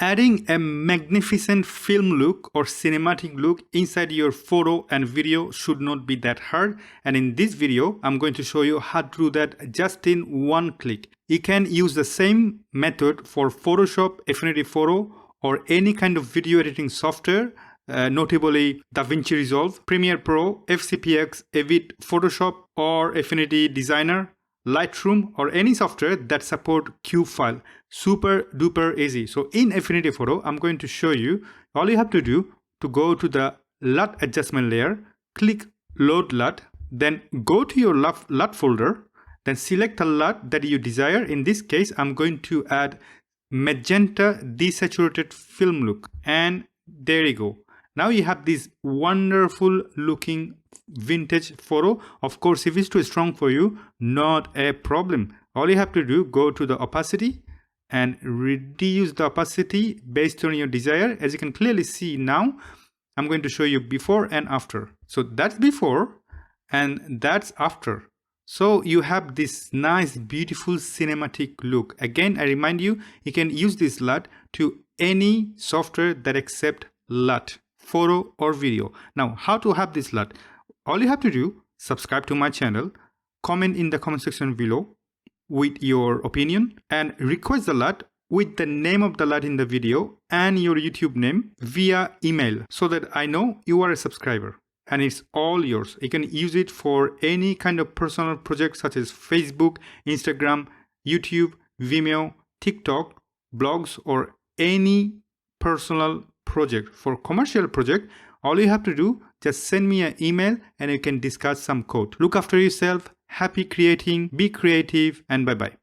Adding a magnificent film look or cinematic look inside your photo and video should not be that hard. And in this video, I'm going to show you how to do that just in one click. You can use the same method for Photoshop, Affinity Photo, or any kind of video editing software, notably DaVinci Resolve, Premiere Pro, FCPX, Avid, Photoshop, or Affinity Designer, Lightroom, or any software that support Q file. Super duper easy. So in Affinity Photo, I'm going to show you, all you have to do to go to the LUT adjustment layer, click load LUT, then go to your LUT folder, then select a LUT that you desire. In this case, I'm going to add Magenta desaturated film look, and there you go. Now you have this wonderful looking vintage photo. Of course, if it's too strong for you, not a problem. All you have to do, go to the opacity and reduce the opacity based on your desire. As you can clearly see now, I'm going to show you before and after. So that's before and that's after. So you have this nice, beautiful cinematic look. Again, I remind you, you can use this LUT to any software that accept LUT, photo or video. Now, how to have this LUT? All you have to do, subscribe to my channel, comment in the comment section below with your opinion, and request the LUT with the name of the LUT in the video and your YouTube name via email so that I know you are a subscriber. And it's all yours. You can use it for any kind of personal project such as Facebook, Instagram, YouTube, Vimeo, TikTok, blogs, or any personal project. For commercial project, all you have to do, just send me an email and you can discuss some code. Look after yourself, happy creating, be creative, and bye-bye.